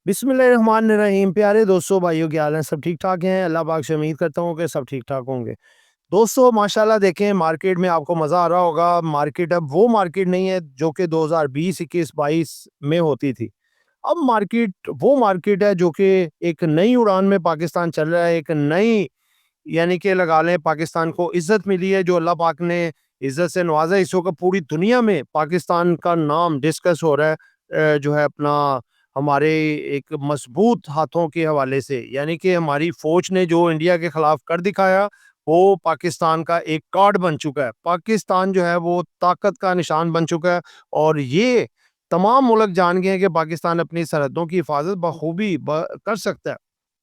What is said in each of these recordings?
बिस्मिल्लाहिर्रहमानिर्रहीम। प्यारे दोस्तों, भाइयों, क्या हाल है? सब ठीक ठाक हैं? अल्लाह पाक से उम्मीद करता हूँ कि सब ठीक ठाक होंगे। दोस्तों, माशाल्लाह देखें, मार्केट में आपको मज़ा आ रहा होगा। मार्केट अब वो मार्केट नहीं है जो कि 2020, 21, 22 में होती थी। अब मार्केट वो मार्केट है जो कि एक नई उड़ान में पाकिस्तान चल रहा है। एक नई, यानी कि लगा लें, पाकिस्तान को इज़्ज़त मिली है, जो अल्लाह पाक ने इज़्ज़त से नवाज़ा है। इस वक़्त पूरी दुनिया में पाकिस्तान का नाम डिस्कस हो रहा है, जो है अपना, हमारे एक मज़बूत हाथों के हवाले से। यानी कि हमारी फ़ौज ने जो इंडिया के खिलाफ कर दिखाया, वो पाकिस्तान का एक कार्ड बन चुका है। पाकिस्तान जो है वो ताकत का निशान बन चुका है, और ये तमाम मुल्क जान गए हैं कि पाकिस्तान अपनी सरहदों की हिफ़ाज़त बखूबी कर सकता है।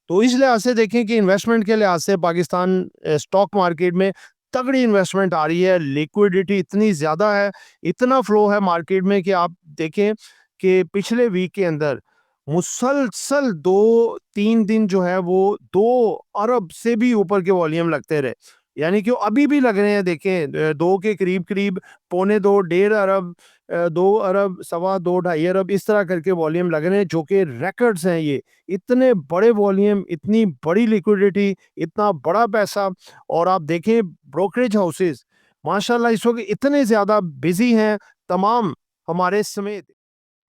तो इस लिहाज से देखें कि इन्वेस्टमेंट के लिहाज से पाकिस्तान स्टॉक मार्केट में तगड़ी इन्वेस्टमेंट आ रही है। लिक्विडिटी इतनी ज़्यादा है, इतना फ्लो है मार्केट में कि आप देखें कि पिछले वीक के अंदर मुसलसल 2-3 दिन जो है वो 2 अरब से भी ऊपर के वॉल्यूम लगते रहे। यानी कि अभी भी लग रहे हैं, देखें, 2 के करीब-करीब, पौने 2, डेढ़ अरब, 2 अरब, सवा 2, ढाई अरब, इस तरह करके वॉल्यूम लग रहे हैं, जो कि रिकॉर्ड्स हैं ये। इतने बड़े वॉल्यूम, इतनी बड़ी लिक्विडिटी, इतना बड़ा पैसा। और आप देखें ब्रोकरेज हाउसेस माशाल्लाह इस वक़्त इतने ज़्यादा बिज़ी हैं, तमाम हमारे समेत।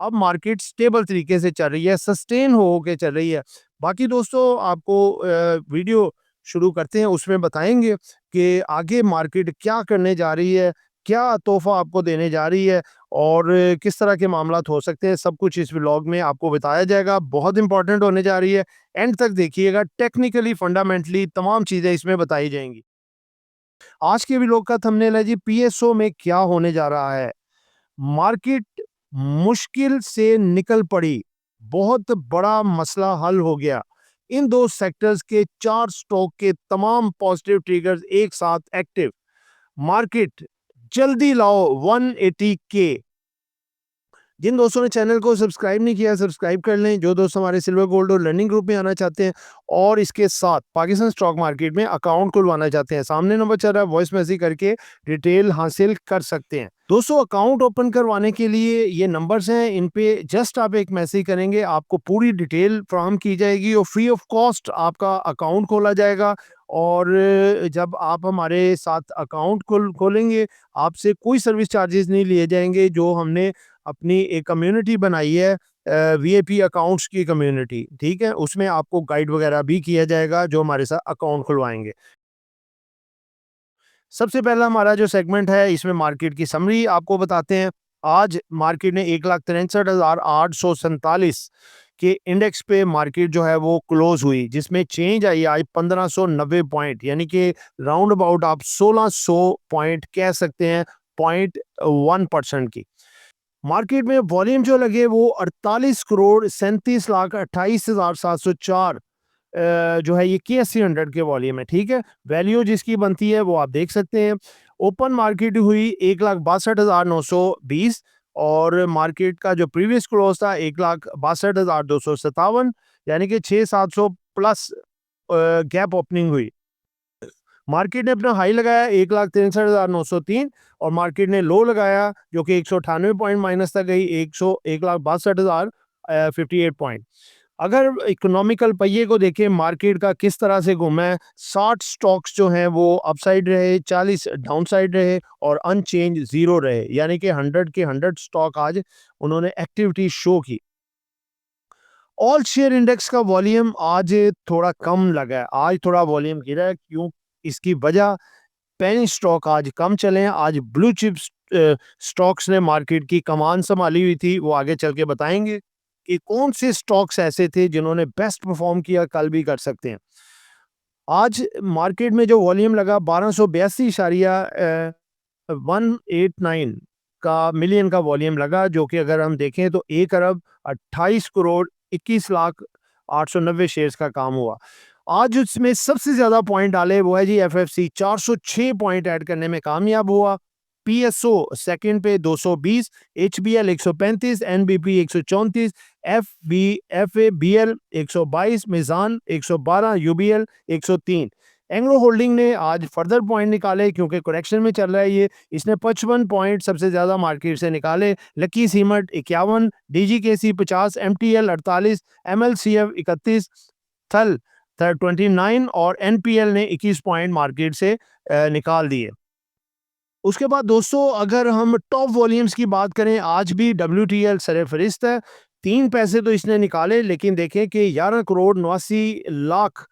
अब मार्केट स्टेबल तरीके से चल रही है, सस्टेन हो के चल रही है। बाकी दोस्तों, आपको वीडियो शुरू करते हैं, उसमें बताएँगे कि आगे मार्केट क्या करने जा रही है, क्या तोहफ़ा आपको देने जा रही है, और किस तरह के मामलात हो सकते हैं। सब कुछ इस व्लॉग में आपको बताया जाएगा। बहुत इंपॉर्टेंट होने जा रही है। एंड तक देखिएगा, टेक्निकली, फंडामेंटली तमाम चीज़ें इसमें बताई जाएँगी। आज के व्लॉग का थंबनेल है जी, पीएसओ में क्या होने जा रहा है। मार्केट मुश्किल से निकल पड़ी, बहुत बड़ा मसला हल हो गया। इन दो सेक्टर्स के 4 स्टॉक के तमाम पॉजिटिव ट्रिगर्स एक साथ एक्टिव। मार्केट जल्दी लाओ 180 के। जिन दोस्तों ने चैनल को सब्सक्राइब नहीं किया, सब्सक्राइब कर लें। जो दोस्त हमारे सिल्वर गोल्ड और लर्निंग ग्रुप में आना चाहते हैं, और इसके साथ पाकिस्तान स्टॉक मार्केट में अकाउंट खुलवाना चाहते हैं, सामने नंबर चल रहा है, वॉइस मैसेज करके डिटेल हासिल कर सकते हैं। दोस्तों, अकाउंट ओपन करवाने के लिए ये नंबर्स हैं, इन पे जस्ट आप एक मैसेज करेंगे, आपको पूरी डिटेल फ्राहम की जाएगी और फ्री ऑफ कॉस्ट आपका अकाउंट खोला जाएगा। और जब आप हमारे साथ अकाउंट खोलेंगे, आपसे कोई सर्विस चार्जेस नहीं लिए जाएंगे। जो हमने अपनी एक कम्युनिटी बनाई है, वीआईपी अकाउंट्स की कम्युनिटी, ठीक है, उसमें आपको गाइड वगैरह भी किया जाएगा जो हमारे साथ अकाउंट खुलवाएंगे। सबसे पहला हमारा जो सेगमेंट है, इसमें मार्केट की समरी आपको बताते हैं। आज मार्केट ने 1,63,847 के इंडेक्स पे मार्केट जो है वो क्लोज हुई, जिसमें चेंज आई आज 1590 पॉइंट, यानी कि राउंड अबाउट आप 1600 पॉइंट कह सकते हैं, 0.1% की। मार्केट में वॉल्यूम जो लगे वो 48 करोड़ 37,28,704 जो है ये KSE 100 के वॉल्यूम है, ठीक है। वैल्यू जिसकी बनती है वो आप देख सकते हैं। ओपन मार्केट हुई 1,62,920, और मार्केट का जो प्रीवियस क्लोज था 1,62,257, यानी कि 600-700 प्लस गैप ओपनिंग हुई। मार्केट ने अपना हाई लगाया 1,63,903, और मार्केट ने लो लगाया जो कि 198 पॉइंट माइनस तक गई, 1,62,058 पॉइंट। अगर इकोनॉमिकल पहिए को देखें, मार्केट का किस तरह से घूमा है, 60 स्टॉक्स जो हैं वो अपसाइड रहे, 40 डाउनसाइड रहे, और अनचेंज जीरो रहे, यानी कि 100 के 100 स्टॉक आज उन्होंने एक्टिविटी शो की। ऑल शेयर इंडेक्स का वॉल्यूम आज थोड़ा कम लगा है, आज थोड़ा वॉल्यूम गिरा है। क्यों? इसकी वजह, पेनी स्टॉक आज कम चले हैं। आज ब्लू चिप स्टॉक्स ने मार्केट की कमान संभाली हुई थी, वो आगे चल के बताएंगे कि कौन से स्टॉक्स ऐसे थे जिन्होंने बेस्ट परफॉर्म किया, कल भी कर सकते हैं। आज मार्केट में जो वॉल्यूम लगा 1282.189 का मिलियन का वॉल्यूम लगा, जो कि अगर हम देखें तो 1,28,21,08,90 शेयर्स का काम हुआ। आज उसमें सबसे ज़्यादा पॉइंट डाले वो है जी एफएफसी, 406 पॉइंट ऐड करने में कामयाब हुआ। पीएसओ सेकंड पे 220, एचबीएल 135, एनबीपी 134, एफएबीएल 122, मिजान 112, यूबीएल 103। एंग्लो होल्डिंग ने आज फर्दर पॉइंट निकाले क्योंकि करेक्शन में चल रहा है ये, इसने 55 पॉइंट सबसे ज़्यादा मार्केट से निकाले। लकी सीमेंट 51, डीजीकेसी 50, एमटीएल 48, एमएलसीएफ 31, थल 29 और एनपीएल ने 21 पॉइंट मार्केट से निकाल दिए। उसके बाद दोस्तों अगर हम टॉप वॉल्यूम्स की बात करें, आज भी WTL सरफहरिस्त है। 3 पैसे तो इसने निकाले, लेकिन देखें कि 11 करोड़ 89 लाख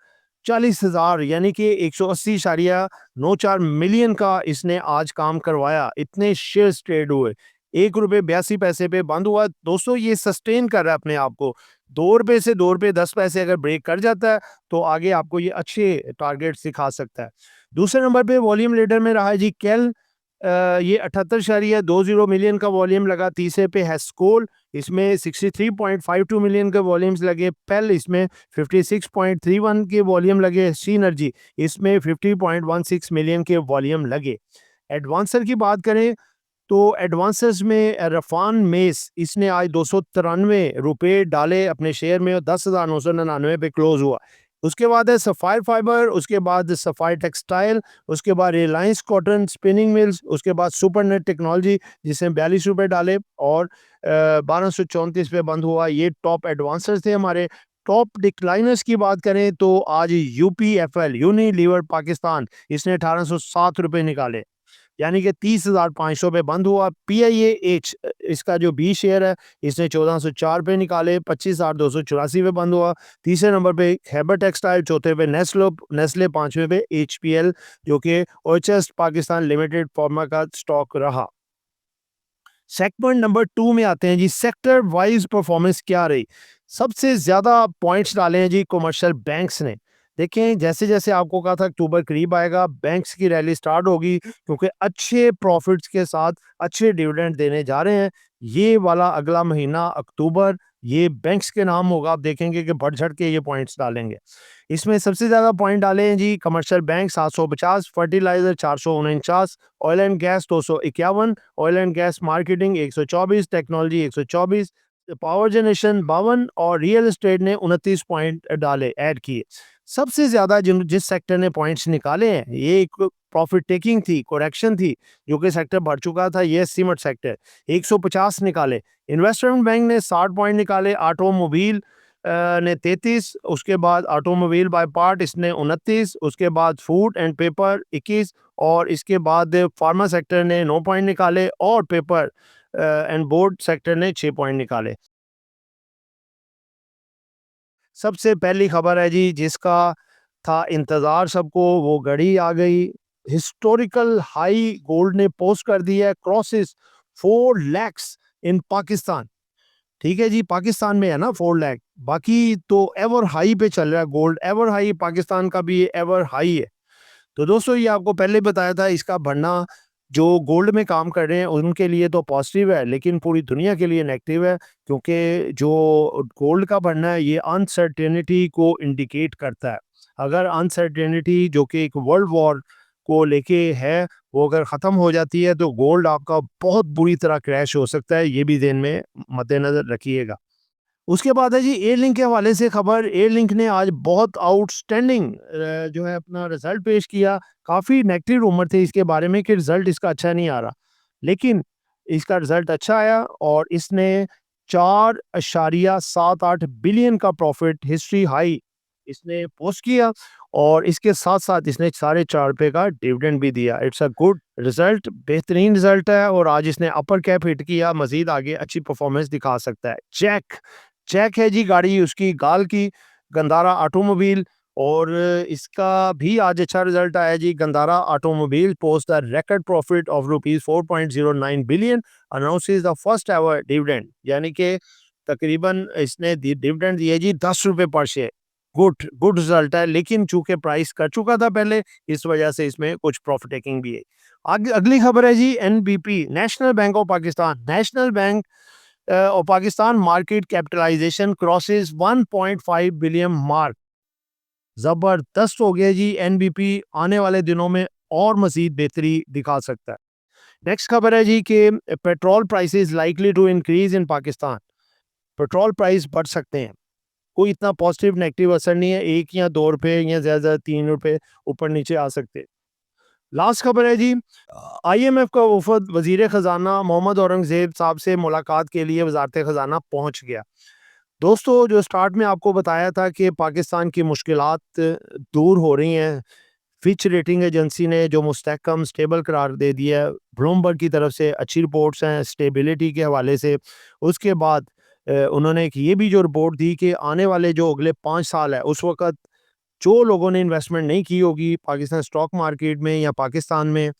40 हज़ार यानी कि 180.94 मिलियन का इसने आज काम करवाया। इतने शेयर्स ट्रेड हुए, ₹1.82 पे बंद हुआ। दोस्तों ये सस्टेन कर रहा है अपने आप को। ₹2 से ₹2.10 अगर ब्रेक कर जाता है तो आगे आपको ये अच्छे टारगेट्स दिखा सकता है। दूसरे नंबर पे वॉल्यूम लीडर में रहा है जी केल। ये 78.20 मिलियन का वॉल्यूम लगा। तीसरे पे है स्कोल, इसमें 63.52 मिलियन के वॉल्यूम्स लगे। पेल, इसमें 56.31 के वॉल्यूम लगे। सीनर्जी, इसमें 50.16 मिलियन के वॉल्यूम लगे। एडवांसर की बात करें तो एडवांसेस में रफान मेस, इसने आज ₹293 डाले अपने शेयर में और 10,999 पे क्लोज हुआ। उसके बाद है सफ़ायर फाइबर, उसके बाद सफ़ायर टेक्सटाइल, उसके बाद रिलायंस कॉटन स्पिनिंग मिल्स, उसके बाद सुपरनेट टेक्नोलॉजी जिसने ₹42 डाले और 1234 पे बंद हुआ। ये टॉप एडवांसर्स थे हमारे। टॉप डिक्लाइनर्स की बात करें तो आज यूपीएफएल यूनिलीवर पाकिस्तान, इसने ₹1807 निकाले यानी कि 30,500 पे बंद हुआ। पीआईएएच, इसका जो बी शेयर है, इसने 1404 पे निकाले, 25,284 पे बंद हुआ। तीसरे नंबर पे खैबर टेक्सटाइल, चौथे पे नेस्ले, पांचवें पे एचपीएल जो कि ओएचएस पाकिस्तान लिमिटेड फार्मा का स्टॉक रहा। सेगमेंट नंबर 2 में आते हैं जी, सेक्टर वाइज परफॉर्मेंस क्या रही। सबसे ज्यादा पॉइंट्स डाले हैं जी कमर्शियल बैंक्स ने। देखें जैसे जैसे आपको कहा था अक्टूबर करीब आएगा, बैंक्स की रैली स्टार्ट होगी क्योंकि अच्छे प्रॉफिट्स के साथ अच्छे डिविडेंड देने जा रहे हैं। ये वाला अगला महीना अक्टूबर, ये बैंक्स के नाम होगा। आप देखेंगे कि बढ़ चढ़ के ये पॉइंट्स डालेंगे। इसमें सबसे ज़्यादा पॉइंट डाले हैं जी commercial bank 750, fertiliser 449, oil and gas 251, oil and gas marketing 124, technology 124, power generation 52 और रियल एस्टेट ने 29 पॉइंट डाले ऐड किए। सबसे ज़्यादा जिस सेक्टर ने पॉइंट्स निकाले हैं, ये एक प्रॉफिट टेकिंग थी, करेक्शन थी, जो कि सेक्टर बढ़ चुका था, ये सीमेंट सेक्टर 150 निकाले। इन्वेस्टमेंट बैंक ने 60 पॉइंट निकाले। ऑटोमोबाइल ने 33, उसके बाद ऑटोमोबाइल बाय पार्ट इसने 29, उसके बाद फूड एंड पेपर 21 और इसके बाद फार्मा सेक्टर ने 9 पॉइंट निकाले और पेपर एंड बोर्ड सेक्टर ने 6 पॉइंट निकाले। सबसे पहली खबर है जी जिसका था इंतज़ार सबको, वो घड़ी आ गई। हिस्टोरिकल हाई गोल्ड ने पोस्ट कर दिया है, क्रॉसेस 4 lakhs इन पाकिस्तान। ठीक है जी, पाकिस्तान में है ना 4 लाख, बाकी तो एवर हाई पे चल रहा है गोल्ड। एवर हाई पाकिस्तान का भी एवर हाई है। तो दोस्तों ये आपको पहले बताया था, इसका बढ़ना जो गोल्ड में काम कर रहे हैं उनके लिए तो पॉजिटिव है, लेकिन पूरी दुनिया के लिए नेगेटिव है क्योंकि जो गोल्ड का बढ़ना है ये अनसर्टेनिटी को इंडिकेट करता है। अगर अनसर्टेनिटी जो कि एक वर्ल्ड वॉर को लेके है, वो अगर ख़त्म हो जाती है तो गोल्ड आपका बहुत बुरी तरह क्रैश हो सकता है। ये भी ध्यान में मद्देनज़र रखिएगा। उसके बाद है जी एयरलिंक के हवाले से खबर। एयरलिंक ने आज बहुत आउटस्टैंडिंग जो है अपना रिजल्ट पेश किया। काफ़ी नेगेटिव रूमर थे इसके बारे में कि रिजल्ट इसका अच्छा नहीं आ रहा, लेकिन इसका रिजल्ट अच्छा आया और इसने 4.78 बिलियन का प्रॉफिट, हिस्ट्री हाई इसने पोस्ट किया और इसके साथ साथ इसने ₹4.5 का डिविडेंड भी दिया। इट्स अ गुड रिजल्ट, बेहतरीन रिजल्ट है और आज इसने अपर कैप हिट किया, मजीद आगे अच्छी परफॉर्मेंस दिखा सकता है। जैक चेक है जी गाड़ी उसकी गाल की, गंदारा ऑटोमोबाइल, और इसका भी आज अच्छा रिजल्ट आया जी। Gandhara automobile post the record profit of rupees 4.09 billion, announces the first ever dividend, यानी कि तकरीबन इसने डिविडेंड दिए जी ₹10 पर शेयर। गुड गुड रिजल्ट है, लेकिन चूंकि प्राइस कर चुका था पहले, इस वजह से इसमें कुछ प्रॉफिट टेकिंग भी है। आगे अगली खबर है जी NBP, national bank of Pakistan. National bank और Pakistan market capitalization crosses 1.5 billion mark. जबरदस्त हो गया जी एनबीपी, आने वाले दिनों में और मजीद बेहतरी दिखा सकता है। नेक्स्ट खबर है जी कि petrol prices likely to increase in Pakistan. Petrol price बढ़ सकते हैं। कोई इतना पॉजिटिव नेगेटिव असर नहीं है, 1 या 2 रुपए या ज़्यादा 3 रुपए ऊपर नीचे आ सकते हैं। लास्ट खबर है जी, आईएमएफ का वफद वजीर ख़जाना मोहम्मद औरंगज़ेब साहब से मुलाकात के लिए वजारत ख़जाना पहुँच गया। दोस्तों, जो स्टार्ट में आपको बताया था कि पाकिस्तान की मुश्किलात दूर हो रही हैं, फिच रेटिंग एजेंसी ने जो मुस्तहकम स्टेबल करार दे दिया है, ब्लूमबर्ग की तरफ से अच्छी रिपोर्ट्स हैं स्टेबिलिटी के हवाले से। उसके बाद उन्होंने एक ये भी जो रिपोर्ट दी कि आने वाले जो अगले 5 साल है, उस वक़्त जो लोगों ने इन्वेस्टमेंट नहीं की होगी पाकिस्तान स्टॉक मार्केट में या पाकिस्तान में,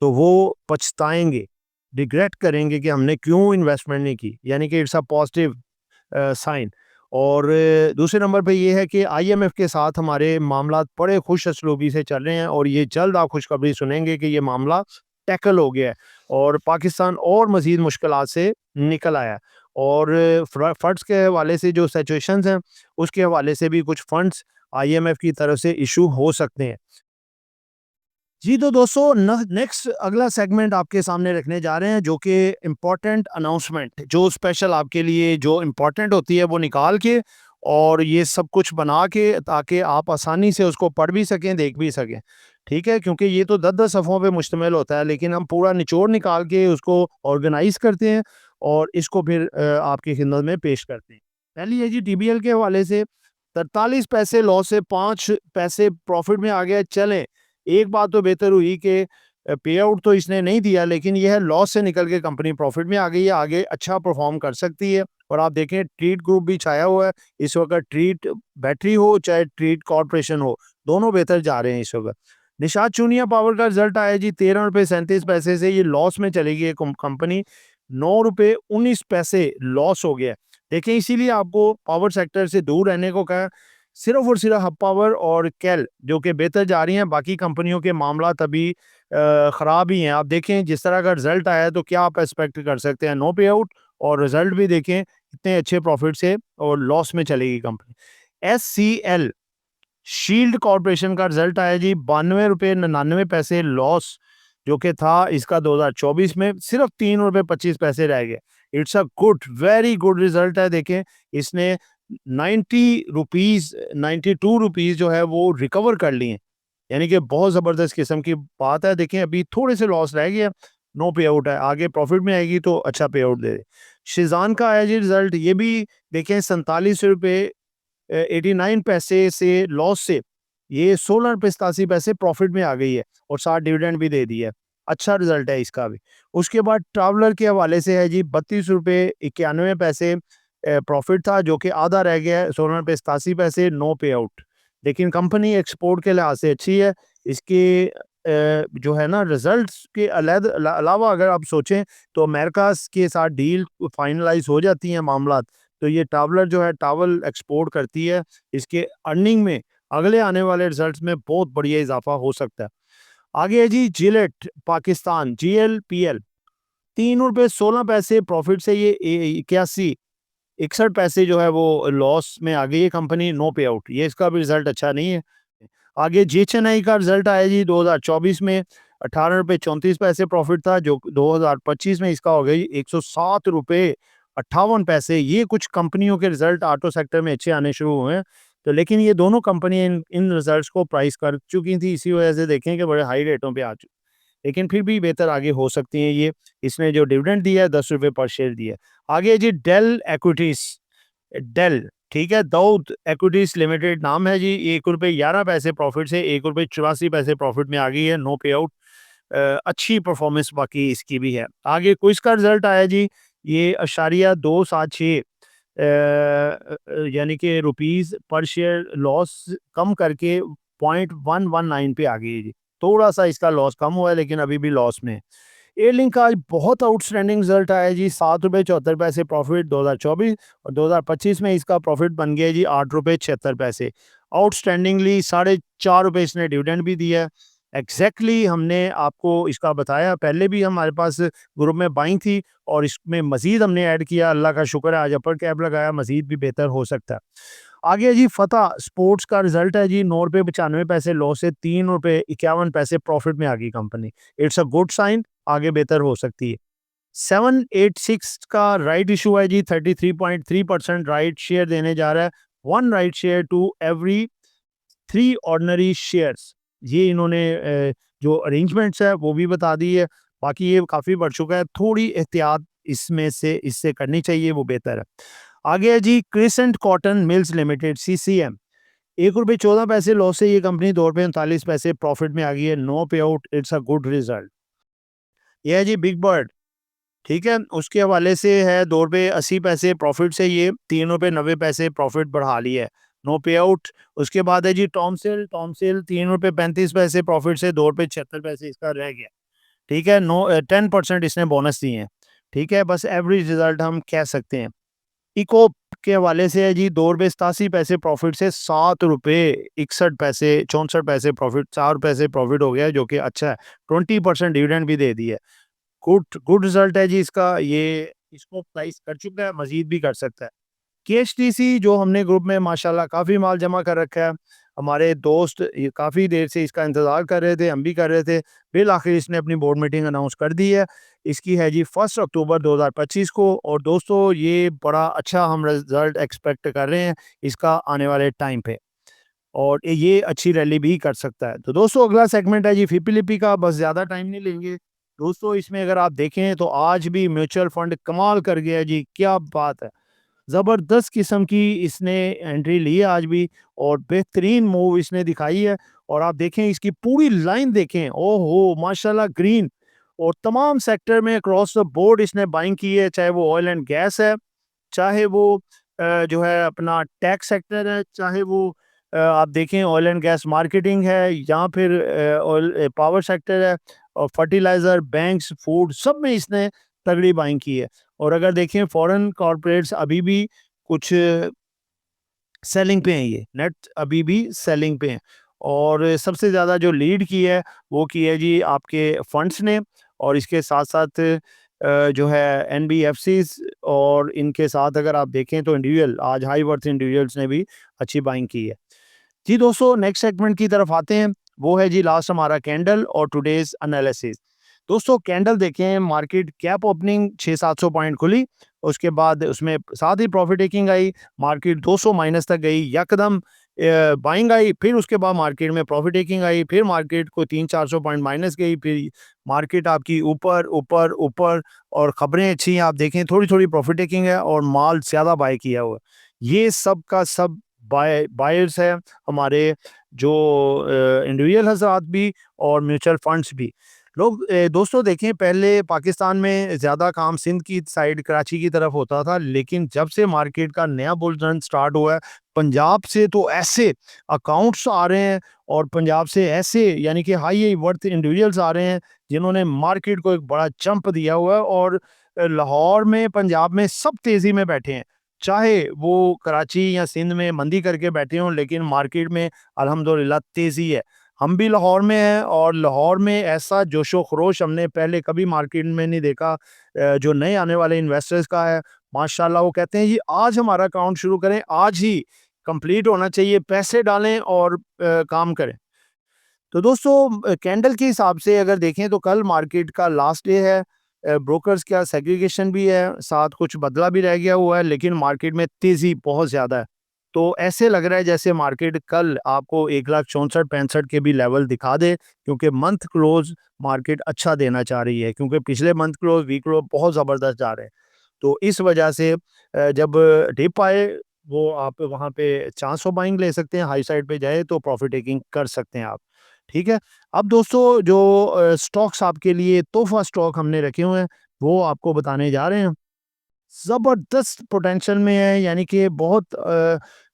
तो वो पछताएँगे, रिग्रेट करेंगे कि हमने क्यों इन्वेस्टमेंट नहीं की। यानी कि इट्स अ पॉजिटिव साइन। और दूसरे नंबर पे ये है कि आईएमएफ के साथ हमारे मामलात बड़े खुश असलूबी से चल रहे हैं और ये जल्द आप खुशखबरी सुनेंगे कि ये मामला टैकल हो गया है और पाकिस्तान और मज़ीद मुश्किलात से निकल आया है। और फंड्स के हवाले से जो सिचुएशंस हैं, उसके हवाले से भी कुछ फंड्स आईएमएफ की तरफ से इशू हो सकते हैं। जी, तो दोस्तों नेक्स्ट अगला सेगमेंट आपके सामने रखने जा रहे हैं, जो कि इम्पोर्टेंट अनाउंसमेंट, जो स्पेशल आपके लिए जो इम्पोर्टेंट होती है वो निकाल के और ये सब कुछ बना के ताकि आप आसानी से उसको पढ़ भी सकें, देख भी सकें। ठीक है? क्योंकि ये तो 10-10 सफ़ों पे मुश्तमिल होता है, लेकिन हम पूरा निचोड़ निकाल के उसको ऑर्गेनाइज़ करते हैं और इसको फिर आपकी खिदमत में पेश करते हैं। पहली है जी टीबीएल के हवाले से 43 पैसे लॉस से 5 पैसे प्रॉफ़िट में आ गया। चलें, एक बात तो बेहतर हुई कि पे आउट तो इसने नहीं दिया, लेकिन ये है लॉस से निकल के कंपनी प्रॉफिट में आ गई है, आगे अच्छा परफॉर्म कर सकती है। और आप देखें ट्रीट ग्रुप भी छाया हुआ है इस वक्त, ट्रीट बैटरी हो चाहे ट्रीट कॉर्पोरेशन हो, दोनों बेहतर जा रहे हैं इस वक्त। निषाद चूनिया पावर का रिजल्ट आया जी 13 रुपये 37 पैसे से, ये लॉस में चली गई कंपनी, 9 रुपये 19 पैसे लॉस हो गया। देखें, इसीलिए आपको पावर सेक्टर से दूर रहने को कहा। सिर्फ और सिर्फ हब पावर और कैल जो कि बेहतर जा रही हैं, बाकी कंपनियों के मामला तभी ख़राब ही हैं। आप देखें जिस तरह का रिजल्ट आया है तो क्या आप एक्सपेक्ट कर सकते हैं, नो पे आउट, और रिजल्ट भी देखें इतने अच्छे प्रॉफिट से और लॉस में चलेगी कंपनी। एससीएल शील्ड कॉर्पोरेशन का रिजल्ट आया जी 92 रुपये 99 पैसे लॉस, जो कि था इसका 2024 में, सिर्फ 3 रुपये 25 पैसे रह गए। It's a good, very good result है। देखें, इसने 92 रुपीज़ जो है वो रिकवर कर लिए हैं, यानी कि बहुत ज़बरदस्त किस्म की बात है। देखें, अभी थोड़े से लॉस रह गए, नो पे आउट है, आगे प्रॉफिट में आएगी तो अच्छा पे आउट दे दे। शिज़ान का आया जी रिजल्ट, ये भी देखें 47 रुपये 89 पैसे से लॉस से ये 16 रुपये 87 पैसे प्रॉफिट में आ गई है और साथ डिविडेंड भी दे दिया है। अच्छा रिजल्ट है इसका भी। उसके बाद ट्रैवलर के हवाले से है जी 32 रुपये 91 पैसे प्रॉफिट था, जो कि आधा रह गया है, 16 रुपये 87 पैसे, नो पे आउट। लेकिन कंपनी एक्सपोर्ट के लिहाज से अच्छी है। इसके जो है ना रिजल्ट्स के अलावा अगर आप सोचें तो अमेरिका के साथ डील फाइनलाइज हो जाती हैं मामला, तो ये टावलर जो है टावल एक्सपोर्ट करती है, इसके अर्निंग में अगले आने वाले रिजल्ट्स में बहुत बढ़िया इजाफा हो सकता है। आगे है जी जिलेट पाकिस्तान, जीएलपीएल, 3 रुपये 16 पैसे प्रॉफिट से ये 81 61 पैसे जो है वो लॉस में आ गई है कंपनी, नो पे आउट, ये इसका भी रिजल्ट अच्छा नहीं है। आगे जेएचएनआई का रिजल्ट आया जी 2024 में 18 रुपये 34 पैसे प्रॉफिट था, जो 2025 में इसका हो गई 107 रुपये 58 पैसे। ये कुछ कंपनियों के रिजल्ट ऑटो सेक्टर में अच्छे आने शुरू हुए हैं, तो लेकिन ये दोनों कंपनियां इन रिजल्ट्स को प्राइस कर चुकी थी, इसी वजह से देखें कि बड़े हाई रेटों पे आ चुकी, लेकिन फिर भी बेहतर आगे हो सकती हैं ये। इसने जो डिविडेंड दिया है 10 रुपये पर शेयर दिया है। आगे जी डेल एक्विटीज, डेल, ठीक है, दाऊद एक्विटीज लिमिटेड नाम है जी, 1 रुपये 11 पैसे प्रॉफिट से 1 रुपये 84 पैसे प्रॉफिट में आ गई है, नो पे आउट। अच्छी परफॉर्मेंस बाकी इसकी भी है। आगे क्विज का रिजल्ट आया जी, ये अशारिया 276 यानी कि रुपीस पर शेयर लॉस कम करके 0.119 पे आ गई है जी। थोड़ा सा इसका लॉस कम हुआ है, लेकिन अभी भी लॉस में है। एयरलिंक का आज बहुत आउटस्टैंडिंग रिजल्ट आया जी, 7 रुपये 74 पैसे प्रॉफिट 2024, और 2025 में इसका प्रॉफिट बन गया जी 8 रुपये 76 पैसे। आउटस्टैंडिंगली 4.5 रुपये इसने डिविडेंड भी दिया है। एग्जैक्टली हमने आपको इसका बताया, पहले भी हमारे पास ग्रुप में बाइंग थी और इसमें मजीद हमने ऐड किया, अल्लाह का शुक्र है आज अपर कैप लगाया, मजीद भी बेहतर हो सकता है। आगे जी फतह स्पोर्ट्स का रिजल्ट है जी, 9 रुपये 95 पैसे लॉस से 3 रुपये 51 पैसे प्रॉफिट में आ गई company. It's a good sign, आगे बेहतर हो सकती है। 786 का राइट इशू है जी, 33.3% राइट शेयर देने जा रहा है, 1 right share to every 3 ordinary shares. ये इन्होंने जो अरेंजमेंट्स है वो भी बता दी है। बाकी ये काफ़ी बढ़ चुका है, थोड़ी एहतियात इसमें से इससे करनी चाहिए, वो बेहतर है। आगे है जी crescent cotton mills limited CCM. ₹1.14 loss से ये कंपनी ₹2.39 प्रॉफिट में आ गई है। नो पे out, it's a good result. ये है जी बिग बर्ड, ठीक है, उसके हवाले से है ₹2.80 प्रॉफिट से ये ₹3.90 प्रॉफिट बढ़ा लिया है। नो पे आउट। उसके बाद है जी टॉमसिल, ₹3.35 प्रॉफिट से ₹2.76 इसका रह गया। ठीक है, 10% इसने बोनस दिए हैं। ठीक है, बस एवरेज रिजल्ट हम कह सकते हैं। इकोप के हवाले से है जी ₹2.87 प्रॉफिट से ₹7.61 64 प्रॉफिट, ₹4 से प्रॉफिट हो गया है, जो कि अच्छा है। 20% डिविडेंड भी दे दिया है। गुड गुड रिजल्ट है जी इसका। ये इसको प्राइस कर चुका है, मजीद भी कर सकता है। केएचटीसी जो हमने ग्रुप में माशाल्लाह काफ़ी माल जमा कर रखा है। हमारे दोस्त ये काफ़ी देर से इसका इंतज़ार कर रहे थे, हम भी कर रहे थे। फिर आखिर इसने अपनी बोर्ड मीटिंग अनाउंस कर दी है। इसकी है जी 1 अक्टूबर 2025 को, और दोस्तों ये बड़ा अच्छा हम रिज़ल्ट एक्सपेक्ट कर रहे हैं इसका आने वाले टाइम पे, और ये अच्छी रैली भी कर सकता है। तो दोस्तों अगला सेगमेंट है जी फिपीलिपी का, बस ज़्यादा टाइम नहीं लेंगे। दोस्तों इसमें अगर आप देखें तो आज भी म्यूचुअल फंड कमाल कर गया है जी, क्या बात है! ज़बरदस्त किस्म की इसने एंट्री ली है आज भी, और बेहतरीन मूव इसने दिखाई है। और आप देखें इसकी पूरी लाइन देखें, ओहो माशाल्लाह ग्रीन, और तमाम सेक्टर में अक्रॉस द बोर्ड इसने बाइंग की है, चाहे वो ऑयल एंड गैस है, चाहे वो जो है अपना टेक सेक्टर है, चाहे वो आप देखें ऑयल एंड गैस मार्केटिंग है, या फिर ऑयल पावर सेक्टर है, और फर्टिलाइज़र, बैंक्स, फूड, सब में इसने तगड़ी बाइंग की है। और अगर देखें फॉरेन कॉर्पोरेट्स अभी भी कुछ सेलिंग पे हैं, ये नेट अभी भी सेलिंग पे हैं। और सबसे ज़्यादा जो लीड की है वो की है जी आपके फंड्स ने, और इसके साथ-साथ जो है एनबीएफसीज़, और इनके साथ अगर आप देखें तो इंडिविजुअल, आज हाई वर्थ इंडिविजुअल्स ने भी अच्छी बाइंग की है। जी दोस्तों नेक्स्ट सेगमेंट की तरफ आते हैं, वो है जी लास्ट हमारा कैंडल और टुडेज़ एनालिसिस। दोस्तों कैंडल देखें, मार्केट कैप ओपनिंग 600-700 पॉइंट खुली, उसके बाद उसमें साथ ही प्रॉफिट टेकिंग आई, मार्केट 200 माइनस तक गई, यकदम बाइंग आई, फिर उसके बाद मार्केट में प्रॉफिट टेकिंग आई, फिर मार्केट को 300-400 पॉइंट माइनस गई, फिर मार्केट आपकी ऊपर ऊपर ऊपर, और खबरें अच्छी हैं, आप देखें थोड़ी-थोड़ी प्रॉफिट टेकिंग है और माल ज़्यादा बाय किया हुआ है। ये सब का सब बायर्स है हमारे, जो इंडिविजुअल हज़रात भी और म्यूचुअल फंड्स भी। लोग दोस्तों देखें, पहले पाकिस्तान में ज़्यादा काम सिंध की साइड कराची की तरफ होता था, लेकिन जब से मार्केट का नया बुल रन स्टार्ट हुआ है, पंजाब से तो ऐसे अकाउंट्स आ रहे हैं, और पंजाब से ऐसे यानी कि हाई वर्थ इंडिविजुअल्स आ रहे हैं, जिन्होंने मार्केट को एक बड़ा जंप दिया हुआ है, और लाहौर में, पंजाब में सब तेज़ी में बैठे हैं। चाहे वो कराची या सिंध में मंदी करके बैठे हों, लेकिन मार्केट में अल्हम्दुलिल्लाह तेज़ी है। हम भी लाहौर में हैं, और लाहौर में ऐसा जोशो-खरोश हमने पहले कभी मार्केट में नहीं देखा। जो नए आने वाले इन्वेस्टर्स का है, माशाल्लाह वो कहते हैं जी आज हमारा अकाउंट शुरू करें, आज ही कंप्लीट होना चाहिए, पैसे डालें और काम करें। तो दोस्तों कैंडल के हिसाब से अगर देखें तो कल मार्केट का लास्ट डे है। ब्रोकर्स का सेग्रीगेशन भी है, साथ कुछ बदला भी रह गया हुआ है, लेकिन मार्केट में तेज़ी बहुत ज़्यादा है। तो ऐसे लग रहा है जैसे मार्केट कल आपको 1,64,65 के भी लेवल दिखा दे, क्योंकि मंथ क्लोज़ मार्केट अच्छा देना चाह रही है, क्योंकि पिछले मंथ क्लोज़, वीक क्लोज़ बहुत ज़बरदस्त जा रहे हैं। तो इस वजह से जब डिप आए, वो आप वहाँ पे चांस ऑफ बाइंग ले सकते हैं, हाई साइड पे जाए तो प्रॉफिट टेकिंग कर सकते हैं आप। ठीक है? अब दोस्तों जो स्टॉक्स आपके लिए तोहफ़ा स्टॉक हमने रखे हुए हैं, वो आपको बताने जा रहे हैं। ज़बरदस्त पोटेंशियल में है, यानी कि बहुत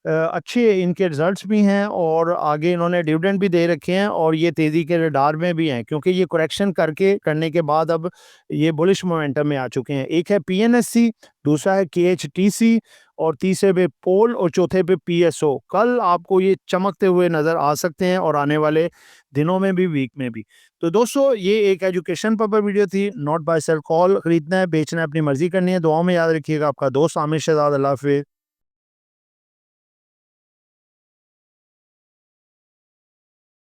अच्छे इनके रिज़ल्ट्स भी हैं, और आगे इन्होंने डिविडेंड भी दे रखे हैं, और ये तेज़ी के रडार में भी हैं, क्योंकि ये करेक्शन करने के बाद अब ये बुलिश मोमेंटम में आ चुके हैं। एक है पीएनएससी, दूसरा है केएचटीसी, और तीसरे पे पोल, और चौथे पे पीएसओ। कल आपको ये चमकते हुए नज़र आ सकते हैं, और आने वाले दिनों में भी, वीक में भी। तो दोस्तों ये एक एजुकेशन पर्पस वीडियो थी, नॉट बाय सेल। कॉल खरीदना है, बेचना है, अपनी मर्जी करनी है। दुआओं में याद रखिएगा। आपका दोस्त आमिर शहजाद। अल्लाह हाफ़िज़।